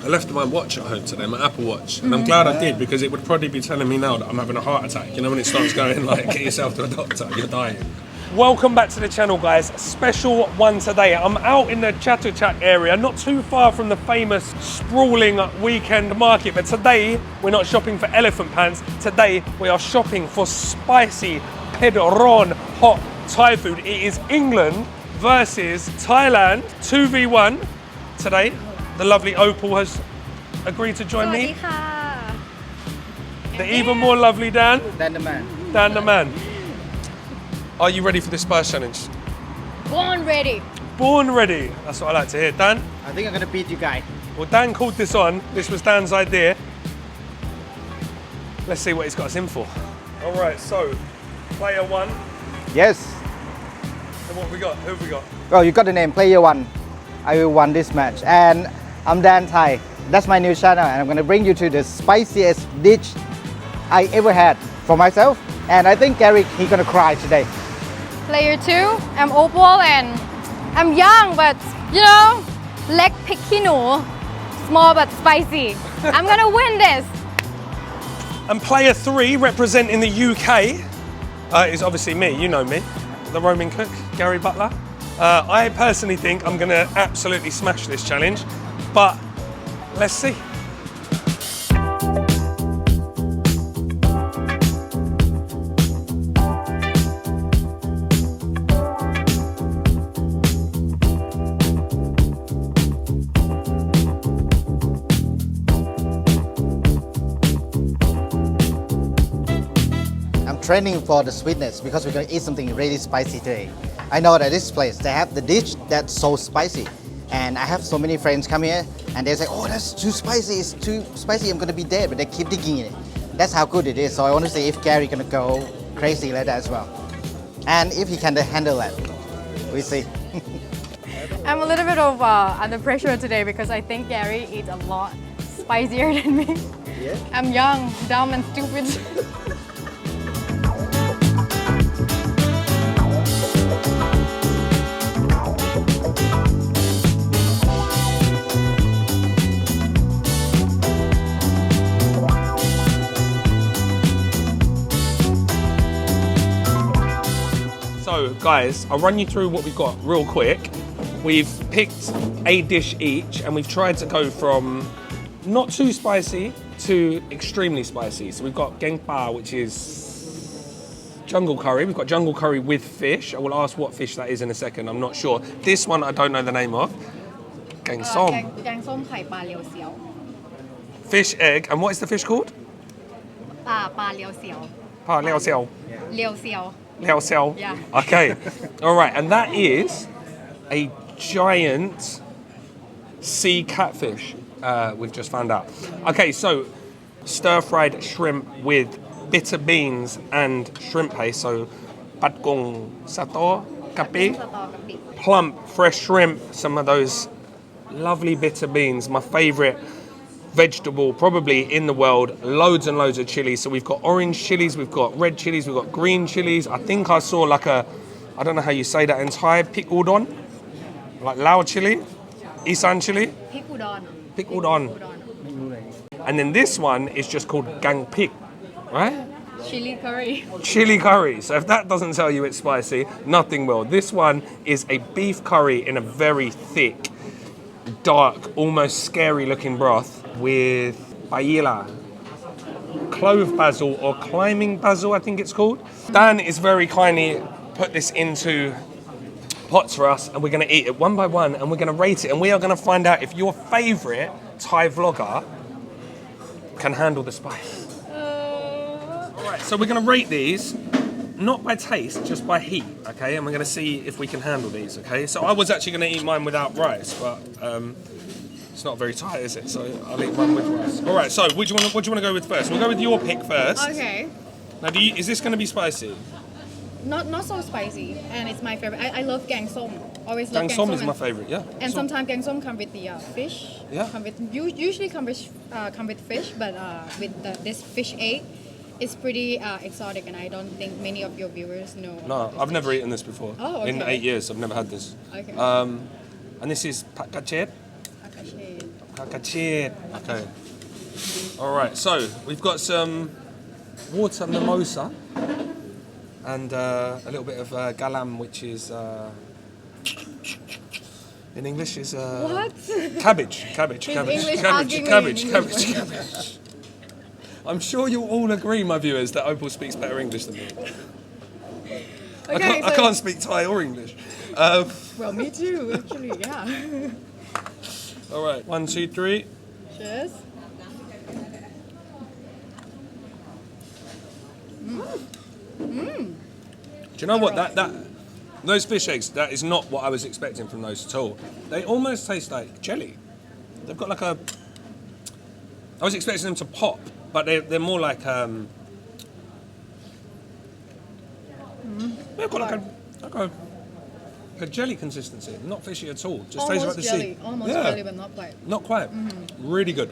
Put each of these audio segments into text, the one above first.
I left my watch at home today, my Apple Watch, and I'm glad I did because it would probably be telling me now that I'm having a heart attack. You know when it starts going like, get yourself to a doctor, you're dying. Welcome back to the channel, guys. Special one today. I'm out in the Chatuchak area, not too far from the famous sprawling weekend market, but today we're not shopping for elephant pants. Today we are shopping for spicy pedron hot Thai food. It is England versus Thailand 2v1 today. The lovely Opal has agreed to join me. The even more lovely Dan. Dan the man. Dan the man. Are you ready for this spice challenge? Born ready. Born ready. That's what I like to hear. Dan? I think I'm gonna beat you guys. Well, Dan called this on. This was Dan's idea. Let's see what he's got us in for. All right, so player one. Yes. And what have we got? Who have we got? Well, you got the name player one. I will win this match. And I'm Dan Thai. That's my new channel, and I'm gonna bring you to the spiciest dish I ever had for myself. And I think Gary, he's gonna cry today. Player 2, I'm Opal and I'm young but, you know, leg pekino, small but spicy. I'm gonna win this. And player 3, representing the UK, is obviously me. You know me, the Roman cook, Gary Butler. I personally think I'm gonna absolutely smash this challenge, but let's see. Training for the sweetness because we're going to eat something really spicy today. I know that this place, they have the dish that's so spicy. And I have so many friends come here and they say, oh, that's too spicy, it's too spicy, I'm going to be dead, but they keep digging in it. That's how good it is. So I want to see if Gary going to go crazy like that as well. And if he can handle that. We see. I'm a little bit of under pressure today because I think Gary eats a lot spicier than me. Yeah. I'm young, dumb and stupid. So guys, I'll run you through what we've got real quick. We've picked a dish each and we've tried to go from not too spicy to extremely spicy. So we've got gaeng pa, which is jungle curry. We've got jungle curry with fish. I will ask what fish that is in a second, I'm not sure. This one I don't know the name of. Gaeng som. Gaeng som khai pa liao xiao. Fish egg, and what is the fish called? Pa liao xiao. Pa liao xiao. Liao xiao. Liao xiao. Yeah. Okay. All right, and that is a giant sea catfish. We've just found out. Okay, so stir-fried shrimp with bitter beans and shrimp paste. So pat gong sato kapi, plump fresh shrimp. Some of those lovely bitter beans. My favourite vegetable probably in the world. Loads and loads of chilies. So we've got orange chilies, we've got red chilies, we've got green chilies. I think I saw like a, I don't know how you say that in Thai, pik udon, like Lao chili, Isan chili. Pik udon. Pik udon. And then this one is just called gaeng pik, right? Chili curry. Chili curry. So if that doesn't tell you it's spicy, nothing will. This one is a beef curry in a very thick, dark, almost scary looking broth with paella, clove basil or climbing basil, I think it's called. Dan is very kindly put this into pots for us and we're going to eat it one by one and we're going to rate it and we are going to find out if your favourite Thai vlogger can handle the spice. Alright, so we're going to rate these not by taste, just by heat, okay? And we're going to see if we can handle these, okay? So I was actually going to eat mine without rice, but it's not very Thai, is it? So I'll eat mine with rice. All right, so what do you want to go with first? We'll go with your pick first. Okay. Now, is this going to be spicy? Not so spicy, and it's my favorite. I love gaeng som. Always love Gaeng som is my favourite, yeah. And sometimes gaeng som come with the fish. Yeah. Usually come with fish, but with this fish egg, it's pretty exotic, and I don't think many of your viewers know. No, I've never eaten this before. Oh, okay. In 8 years, I've never had this. Okay. And this is pat cachet. Kakachit. Okay. All right. So we've got some water mimosa and a little bit of galam, which is in English is What? cabbage. English asking me in Cabbage. I'm sure you'll all agree, my viewers, that Opal speaks better English than me. Okay, I can't speak Thai or English. Well, me too, actually, yeah. All right, 1, 2, 3. Cheers. Do you know what? That those fish eggs, that is not what I was expecting from those at all. They almost taste like jelly. They've got like a... I was expecting them to pop, but they're more like... They've got like a jelly consistency, not fishy at all. Just tastes like the sea. Almost jelly, but not quite. Not quite. Really good.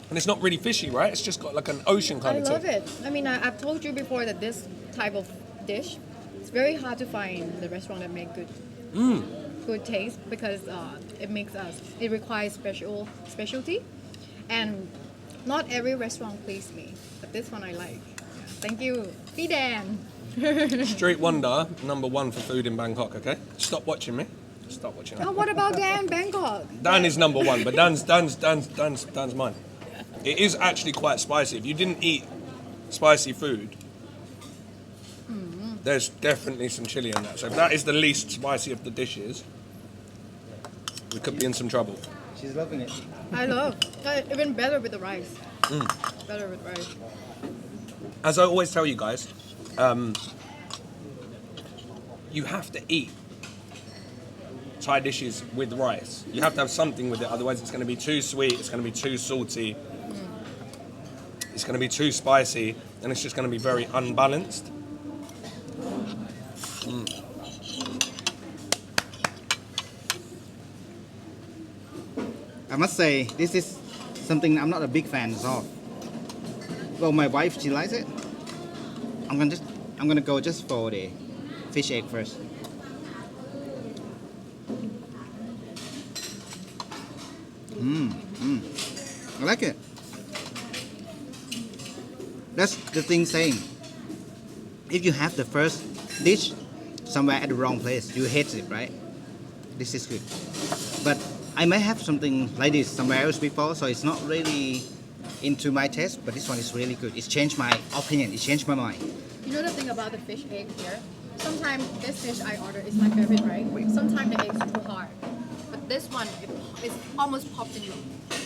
And it's not really fishy, right? It's just got like an ocean kind I of love taste. it. I mean, I've told you before that this type of dish, it's very hard to find in the restaurant that make good taste because it requires specialty, and not every restaurant please me, but this one I like. Thank you, Dann. Street wonder, #1 for food in Bangkok. Okay, stop watching me. Stop watching me. Oh, what about Dann, Bangkok? Dann is #1, but Dann's mine. It is actually quite spicy. If you didn't eat spicy food, there's definitely some chili in that. So if that is the least spicy of the dishes, we could be in some trouble. She's loving it. I love. Even better with the rice. Better with rice. As I always tell you guys, you have to eat Thai dishes with rice. You have to have something with it, otherwise it's going to be too sweet, it's going to be too salty, it's going to be too spicy, and it's just going to be very unbalanced. I must say, this is something I'm not a big fan of. Well, my wife, she likes it. I'm gonna go just for the fish egg first. I like it. That's the thing saying. If you have the first dish somewhere at the wrong place, you hate it, right? This is good. But I might have something like this somewhere else before, so it's not really into my taste, but this one is really good. It's changed my opinion, it changed my mind. You know the thing about the fish egg here? Sometimes this dish I order is my favorite, right? Sometimes the egg is too hard. But this one, it's almost popped in you.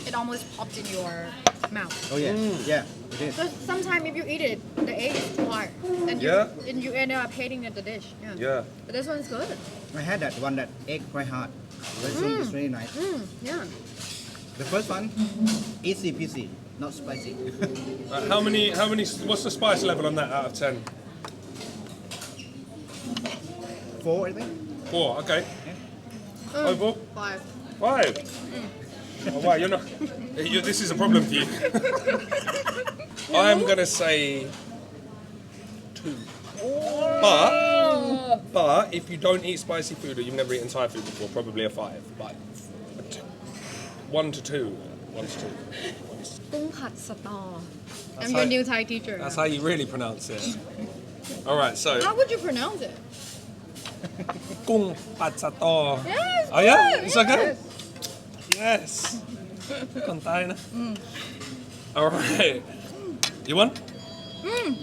It almost popped in your mouth. Oh yeah, yeah, it is. So sometimes if you eat it, the egg is too hard. And you end up hating the dish. Yeah. But this one's good. I had that one, that egg quite hard. This one is really nice. Yeah. The first one, easy peasy, not spicy. How many, what's the spice level on that out of 10? 4, I think. 4, okay. Opal? 5. 5? Oh, wow, you're not, this is a problem for you. I'm going to say 2. But if you don't eat spicy food or you've never eaten Thai food before, probably a 5. But 1 to 2. 1 to 2. กุ้งผัดสตอ I'm your new Thai teacher. That's how you really pronounce it. All right, so How would you pronounce it? กุ้งผัดสตอ Yes. Oh yeah, good, it's okay. yes. Yes. คนใต้นะ All right. You want?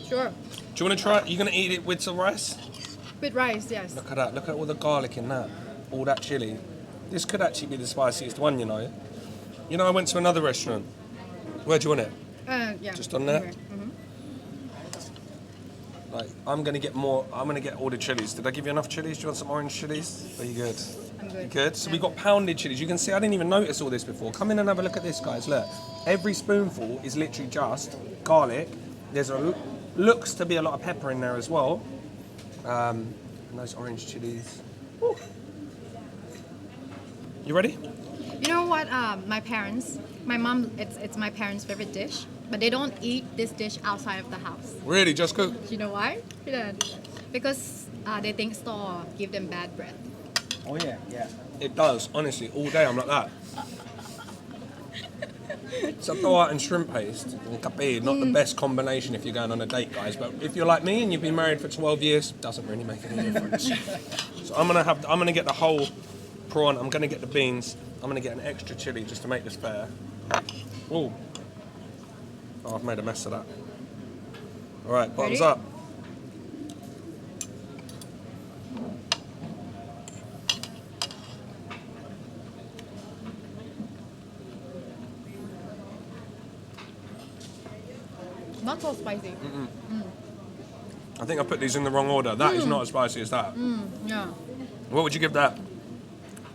Sure. Do you want to try it? You going to eat it with some rice? With rice, yes. Look at that. Look at all the garlic in that. All that chili. This could actually be the spiciest one, you know. You know, I went to another restaurant. Where do you want it? Yeah. Just on there? Mm-hmm. Like, I'm going to get more. I'm going to get all the chilies. Did I give you enough chilies? Do you want some orange chilies? Are you good? I'm good. You good? So we got pounded chilies. You can see, I didn't even notice all this before. Come in and have a look at this, guys. Look. Every spoonful is literally just garlic. There's looks to be a lot of pepper in there as well. And those orange chilies. Woo. You ready? You know what? My mom, it's my parents' favorite dish, but they don't eat this dish outside of the house. Really? Just cook? You know why? Because they think store give them bad breath. Oh yeah, yeah. It does. Honestly, all day I'm like that. Satay and shrimp paste and kape, not the best combination if you're going on a date, guys. But if you're like me and you've been married for 12 years, doesn't really make any difference. So I'm gonna get the whole prawn. I'm gonna get the beans. I'm gonna get an extra chili just to make this fair. Ooh. Oh, I've made a mess of that. All right, bottoms Ready? up. Not so spicy. I think I put these in the wrong order. That is not as spicy as that. Yeah. What would you give that?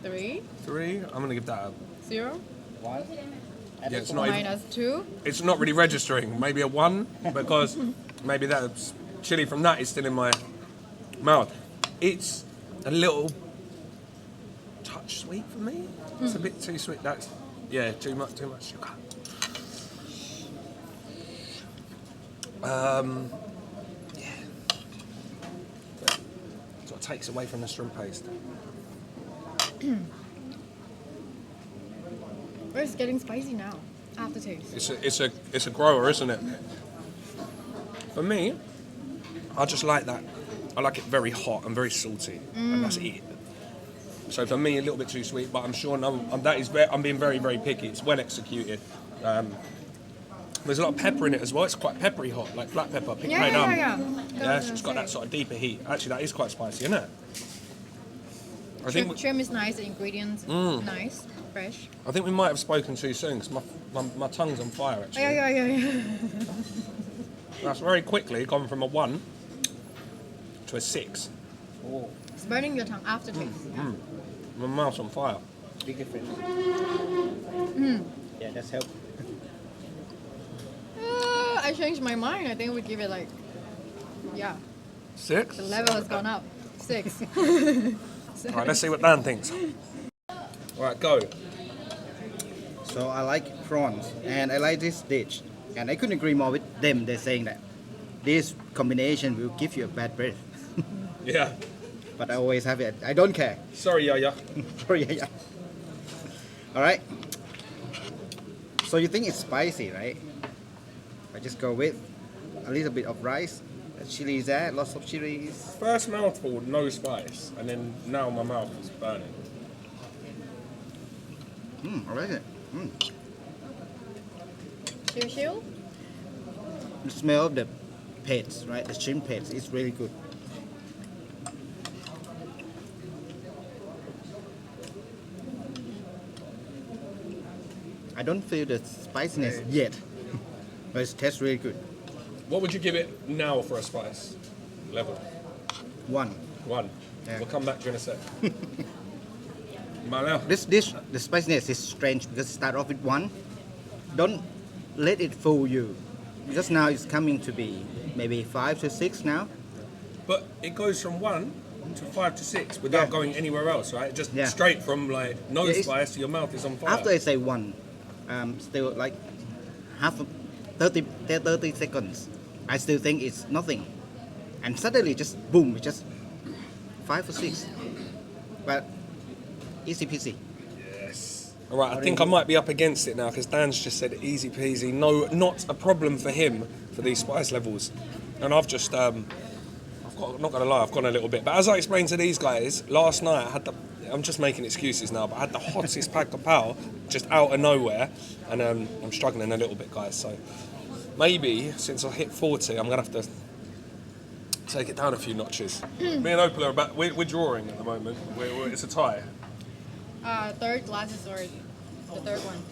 3, 3? I'm gonna give that 0, 1. yeah, it's not even, minus 2. it's not really registering. Maybe a 1 because maybe that chili from that is still in my mouth. It's a little touch sweet for me. It's a bit too sweet. That's too much sugar. Sort of takes away from the shrimp paste. But it's getting spicy now. Aftertaste. It's a grower, isn't it? For me, I just like that. I like it very hot and very salty, and that's it. So for me, a little bit too sweet, but I'm sure I'm being very, very picky. It's well executed. There's a lot of pepper in it as well. It's quite peppery hot, like black pepper, pink Yeah. Yeah, so it's got that sort of deeper heat. Actually, that is quite spicy, isn't it? I think Trim is nice, the ingredients nice, fresh. I think we might have spoken too soon because my tongue's on fire, actually. Yeah. That's very quickly gone from a 1 to a 6. Oh, It's burning your tongue aftertaste. My mouth's on fire. big difference. Yeah, that's help. I changed my mind. I think we give it like, 6? the level has gone up. 6. All right, let's see what Dan thinks. All right, go. So I like prawns and I like this dish. And I couldn't agree more with them. They're saying that this combination will give you a bad breath. Yeah. But I always have it. I don't care. Sorry, Yaya. Sorry, yeah. All right. So you think it's spicy, right? I just go with a little bit of rice. The chili is there, lots of chilies. First mouthful, no spice, and then now my mouth is burning. I like it. Chill. The smell of the paste, right? The shrimp paste is really good. I don't feel the spiciness yet, but it tastes really good. What would you give it now for a spice level? 1. 1. Yeah. We'll come back to you in a sec. Manuel. This dish, the spiciness is strange because start off with 1. Don't let it fool you, because now it's coming to be maybe 5 to 6 now. But it goes from 1 to 5 to 6 without going anywhere else, right? Just straight from like no Yeah, spice to your mouth is on fire. After I say 1, still like half of 30 seconds, I still think it's nothing. And suddenly just boom, it's just 5 or 6. But easy peasy. Yes. All right, I think I might be up against it now because Dan's just said easy peasy. No, not a problem for him for these spice levels. And I've just, not gonna lie, I've gone a little bit. But as I explained to these guys, last night I had I'm just making excuses now, but I had the hottest pad kapow just out of nowhere. And I'm struggling a little bit, guys. So maybe since I hit 40, I'm gonna have to take it down a few notches. Me and Opal are we're drawing at the moment. It's a tie. Third glasses or the third one.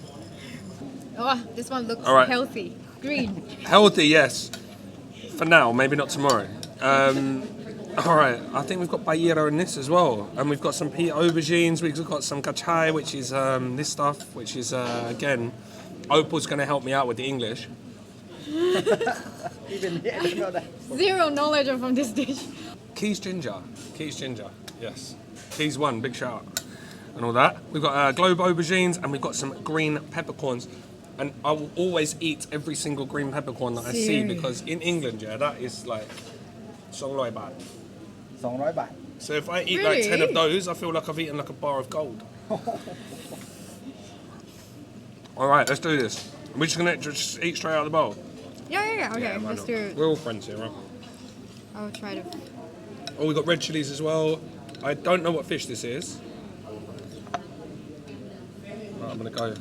Oh, this one looks All right. healthy. Green. Healthy, yes. For now, maybe not tomorrow. All right, I think we've got paella in this as well. And we've got some pea aubergines. We've got some kachai, which is this stuff, which is, again, Opal's going to help me out with the English. Even I don't know that. Zero knowledge from this dish. Keys ginger, yes. Keys 1, big shout out. And all that. We've got globe aubergines and we've got some green peppercorns. And I will always eat every single green peppercorn that I see because in England, that is like 200 baht. 200 baht. So if I eat like 10 of those, I feel like I've eaten like a bar of gold. All right, let's do this. We're just gonna just eat straight out of the bowl. Yeah. Okay, Yeah, why let's not? do it. We're all friends here, right? I'll try to. Oh, we got red chilies as well. I don't know what fish this is. Right, I'm gonna go.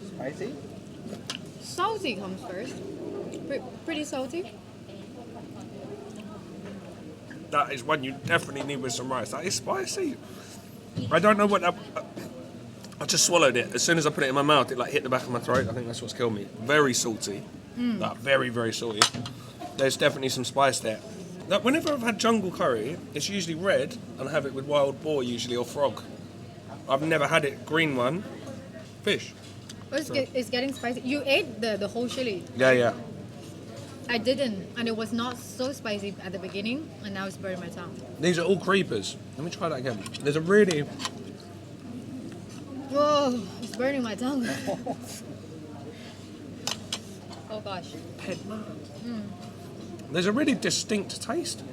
Spicy? Salty comes first. Pretty salty. That is one you definitely need with some rice. That is spicy. I don't know what that. I just swallowed it. As soon as I put it in my mouth, it like hit the back of my throat. I think that's what's killed me. Very salty. Like, very, very salty. There's definitely some spice there. Like, whenever I've had jungle curry, it's usually red, and I have it with wild boar usually, or frog. I've never had it green one. Fish. Oh, it's getting spicy. You ate the whole chili. Yeah. I didn't, and it was not so spicy at the beginning, and now it's burning my tongue. These are all creepers. Let me try that again. There's a really... Whoa, it's burning my tongue. Oh gosh. There's a really distinct taste.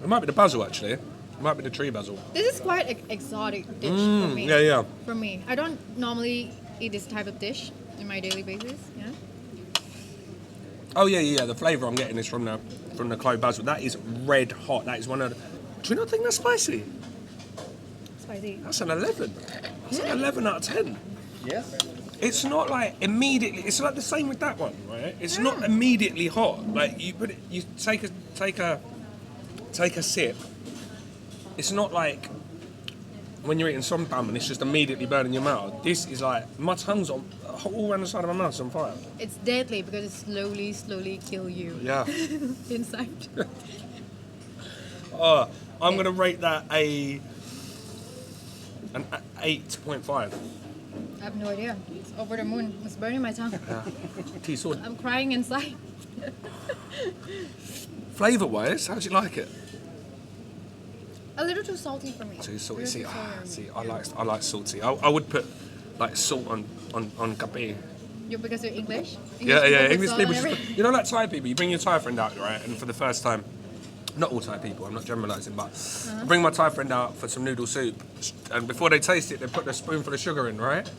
It might be the basil, actually. It might be the tree basil. This is quite an exotic dish for me. Yeah. For me, I don't normally eat this type of dish in my daily basis. Yeah. Oh yeah. The flavour I'm getting is from the clove basil. That is red hot. That is one of the... Do you not think that's spicy? Spicy. That's an 11. That's an 11 out of 10. Yes. It's not like immediately... It's like the same with that one, right? It's not immediately hot. Like, you put it... You take a sip. It's not like when you're eating somtam and it's just immediately burning your mouth. This is like... My tongue's on... All around the side of my mouth is on fire. It's deadly because it slowly kill you. Yeah. Inside. I'm going to rate that an 8.5. I have no idea. It's over the moon. It's burning my tongue. T-sword. I'm crying inside. Flavour-wise, how do you like it? A little too salty for me. Too salty. Little too See, salty. I like salty. I would put like salt on kape. Because you're English? Yeah. with English salt people, and just, you know, like Thai people. You bring your Thai friend out, right? And for the first time, not all Thai people. I'm not generalising, but I bring my Thai friend out for some noodle soup, and before they taste it, they put a spoonful of sugar in, right?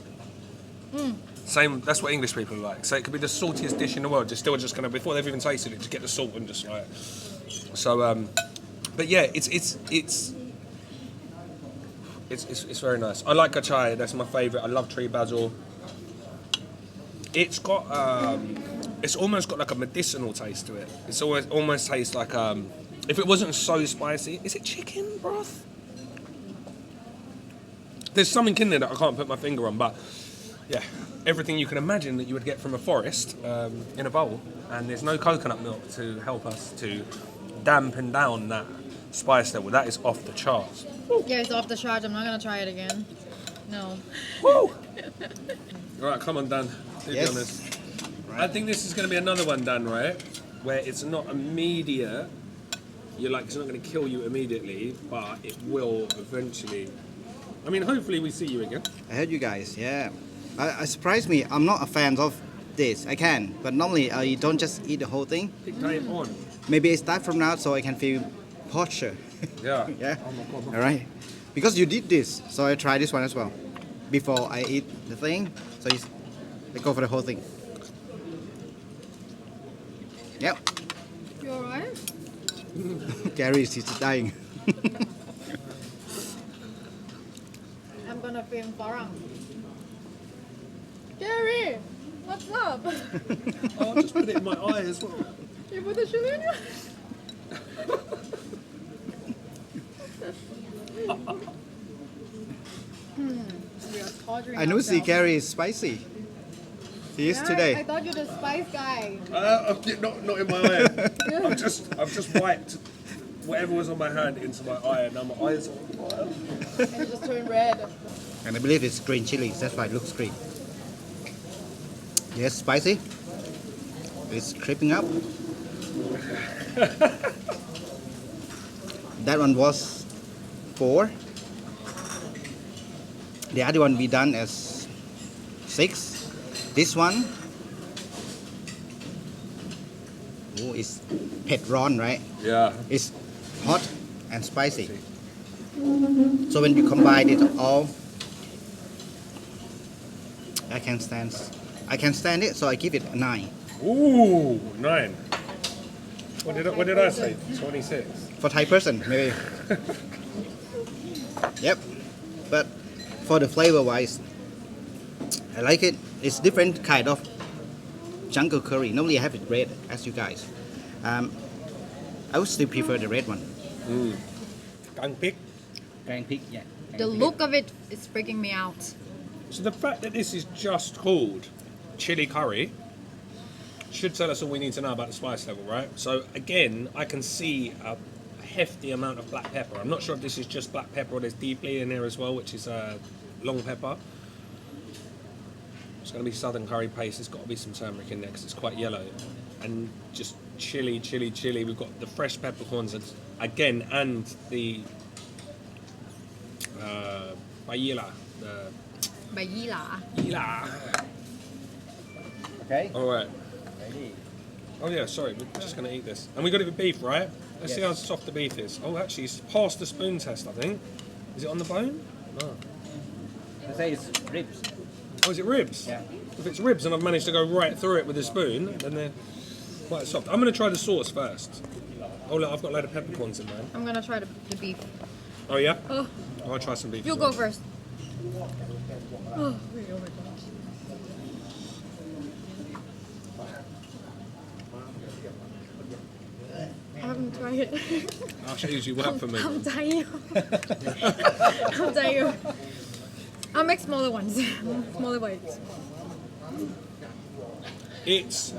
Same. That's what English people are like. So it could be the saltiest dish in the world. Just gonna, before they've even tasted it, just get the salt and just like. So, but yeah, it's very nice. I like gachai. That's my favourite. I love tree basil. It's got it's almost got like a medicinal taste to it. It's almost tastes like if it wasn't so spicy. Is it chicken broth? There's something in there that I can't put my finger on, but yeah, everything you can imagine that you would get from a forest in a bowl, and there's no coconut milk to help us to dampen down that spice level. That is off the charts. Yeah, it's off the charts. I'm not gonna try it again. No. Woo! Right, come on, Dan. To Yes. be honest, I think this is going to be another one, Dan. Right, where it's not immediate. You're like, it's not going to kill you immediately, but it will eventually. I mean, hopefully we see you again. I heard you guys, yeah. I surprised me. I'm not a fan of this. I can, but normally I don't just eat the whole thing. Pick time on. Maybe I start from now so I can feel posture. Yeah. Yeah. Oh my God. All right. Because you did this, so I try this one as well. Before I eat the thing, so I go for the whole thing. Yep. You alright? Gary is dying. I'm gonna film Farang. Gary, what's up? Oh, I'll just put it in my eye as well. You put the chili in your We are torturing I know see ourselves. Gary is spicy. He is Yeah, today. I thought you're the spice guy. Not in my eye. I've just wiped whatever was on my hand into my eye, and now my eyes are on fire. And it just turned red. And I believe it's green chilies, that's why it looks green. Yes, spicy. It's creeping up. That one was 4. The other one we done as 6. This one Oh, it's pet ron, right? Yeah. It's hot and spicy. So when you combine it all, I can stand it. So I give it a 9 Ooh, 9. What did I say? 26. for Thai person, maybe. Yep. But for the flavor wise, I like it. It's different kind of jungle curry. Normally I have it red, as you guys. I would still prefer the red one. Gaeng prik. Gaeng pig, yeah. The look of it is freaking me out. So the fact that this is just called chili curry should tell us all we need to know about the spice level, right? So again, I can see a hefty amount of black pepper. I'm not sure if this is just black pepper or there's deeply in there as well, which is long pepper. It's going to be southern curry paste. There's got to be some turmeric in there because it's quite yellow. And just chili. We've got the fresh peppercorns again and the paella. Bayila. Okay. All right. Oh yeah, sorry, we're just going to eat this. And we got it with beef, right? Let's see how soft the beef is. Oh, actually, it's passed the spoon test, I think. Is it on the bone? No. They say it's ribs. Oh, is it ribs? Yeah. If it's ribs and I've managed to go right through it with a spoon, then they're quite soft. I'm going to try the sauce first. Oh, look, I've got a load of peppercorns in there. I'm gonna try the beef. Oh, yeah? Oh, I'll try some beef. you as go well. first. Oh, wait, oh my gosh. I haven't tried it. I'll show you what for me. I'm dying. I'm dying. I'll make smaller ones. Smaller bites. It's...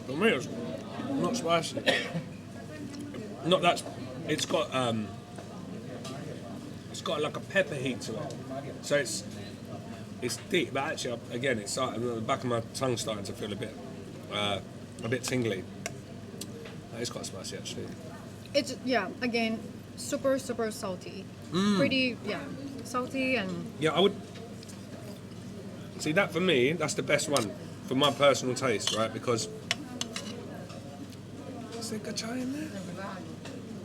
For me, it's not spicy. Not that... It's got like a pepper heat to it. So it's deep, but actually, again, it's the back of my tongue starting to feel a bit tingly. That is quite spicy, actually. It's, yeah, again, super salty. Pretty, yeah, salty and... Yeah, I would... See, that for me, that's the best one for my personal taste, right? Because... Is there gachai in there?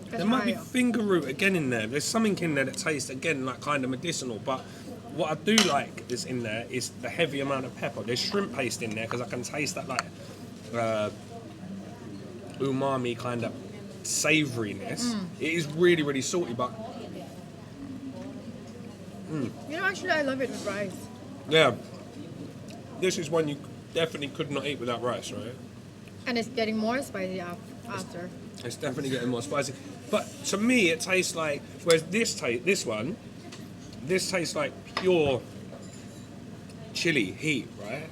There might be finger root again in there. There's something in there that tastes, again, like kind of medicinal. But what I do like is in there is the heavy amount of pepper. There's shrimp paste in there because I can taste that like umami kind of savouriness. It is really, really salty, but... You know, actually, I love it with rice. Yeah. This is one you definitely could not eat without rice, right? And it's getting more spicy after. It's definitely getting more spicy. But to me, it tastes like... Whereas this tastes like pure chili heat, right?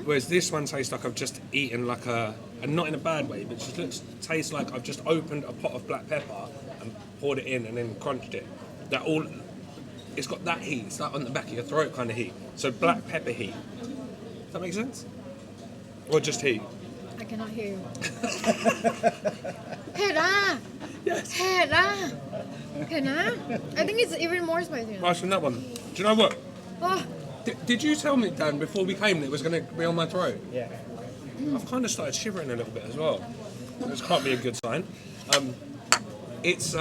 Whereas this one tastes like I've just eaten like and not in a bad way, but it just tastes like I've just opened a pot of black pepper and poured it in and then crunched it. It's got that heat. It's like on the back of your throat kind of heat. So black pepper heat. Does that make sense? Or just heat? I cannot hear you. Pera! Yes. Pera! Pera! I think it's even more spicy now. Nice from that one. Do you know what? Oh, Did you tell me, Dan, before we came that it was going to be on my throat? Yeah. I've kind of started shivering a little bit as well. This can't be a good sign. It's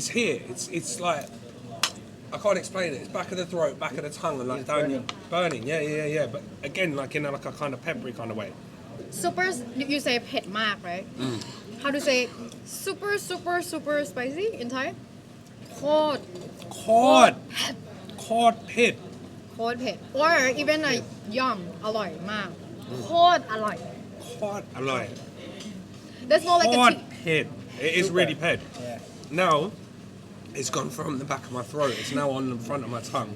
here. It's like, I can't explain it. It's back of the throat, back of the tongue, and like It's down burning. Yeah. But again, like in a kind of peppery kind of way. super, you say pet mak, right? How to say super spicy in Thai? Khod. Cod pit. Khod pet. Or even like yum, อร่อยมาก โคตรอร่อย Cod alloy. That's more like a Cod tea. pit. It is really pet. Yeah. Now, it's gone from the back of my throat. It's now on the front of my tongue.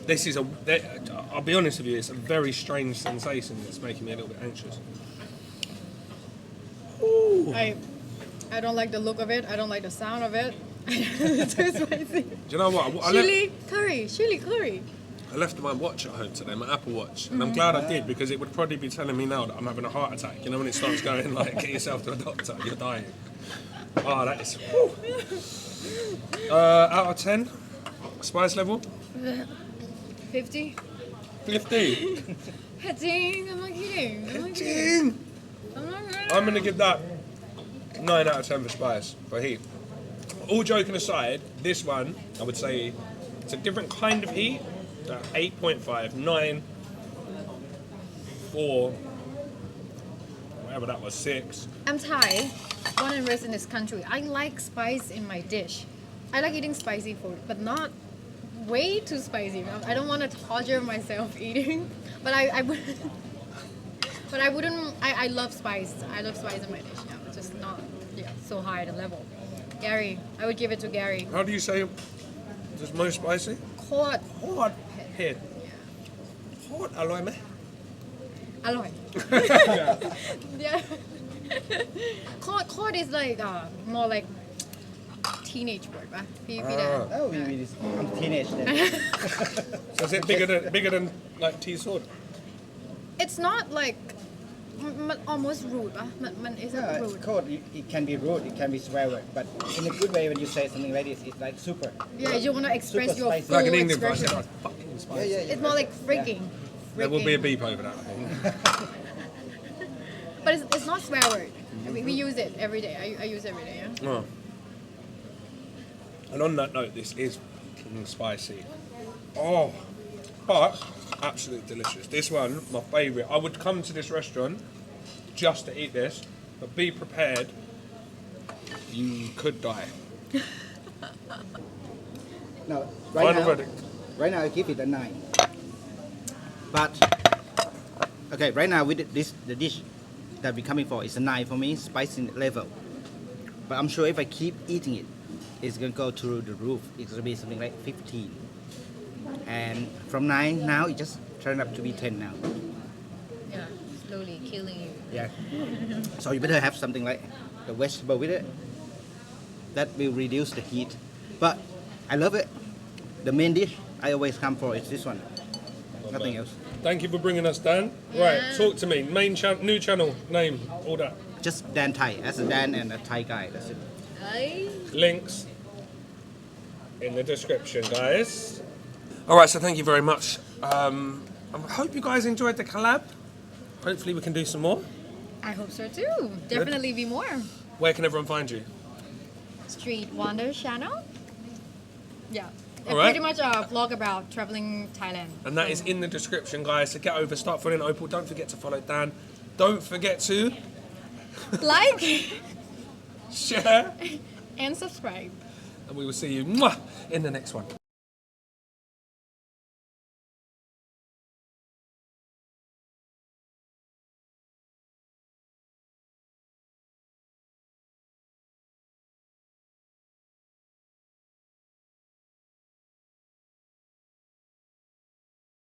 This is I'll be honest with you, it's a very strange sensation that's making me a little bit anxious. Ooh. I don't like the look of it. I don't like the sound of it. It's too spicy. Do you know what? Chili curry. I left my watch at home today, my Apple Watch, and I'm glad I did because it would probably be telling me now that I'm having a heart attack. You know when it starts going like, get yourself to a doctor, you're dying. Oh, that is... Out of 10, spice level? 50. 50. Jing, I'm not kidding. I'm not kidding. Ching. I'm not kidding. I'm gonna give that 9 out of 10 for spice, for heat. All joking aside, this one, I would say it's a different kind of heat. 8.5, 9, 4, whatever that was, 6. I'm Thai, born and raised in this country. I like spice in my dish. I like eating spicy food, but not way too spicy. I don't want to torture myself eating, but I wouldn't. I love spice. I love spice in my dish. Yeah, but just not so high the level. Gary, I would give it to Gary. How do you say it's most spicy? Cod. Hot. Head. Hot. อร่อยไหม? อร่อย yeah. Cod is like more like teenage word, right? Oh, I'm teenage then. So is it bigger than like tea sword? It's not like almost rude, right? Is it rude? Code, it can be rude, it can be swear word, but in a good way when you say something like this, it's like super. Yeah, you want to express Super your spicy. full Like in England, I expression. said, oh, fucking spicy. Yeah. It's more like freaking. There will be a beep over that, I think. But it's not swear word. We use it every day. I use it every day, yeah? Oh. And on that note, this is fucking spicy. Oh, but absolutely delicious. This one, my favourite. I would come to this restaurant just to eat this, but be prepared, you could die. No, Final verdict. right now I give it a 9. But okay, right now with the dish that we're coming for is a 9 for me, spicy level. But I'm sure if I keep eating it, it's gonna go through the roof. It's gonna be something like 15. And from 9 now, it just turned up to be 10 now. Yeah, slowly killing you. Yeah. So you better have something like the vegetable with it. That will reduce the heat. But I love it. The main dish I always come for is this one. Nothing else. Thank you for bringing us, Dan. Right, talk to me. New channel, name, all that. Just Dan Thai, as a Dan and a Thai guy. That's it. Links in the description, guys. All right, so thank you very much. I hope you guys enjoyed the collab. Hopefully we can do some more. I hope so too. Definitely be more. Where can everyone find you? Street Wander channel. Yeah. It's All right. pretty much a vlog about traveling Thailand. And that is in the description, guys. So get over, start following Opal. Don't forget to follow Dan. Don't forget to Like share. and subscribe. And we will see you in the next one.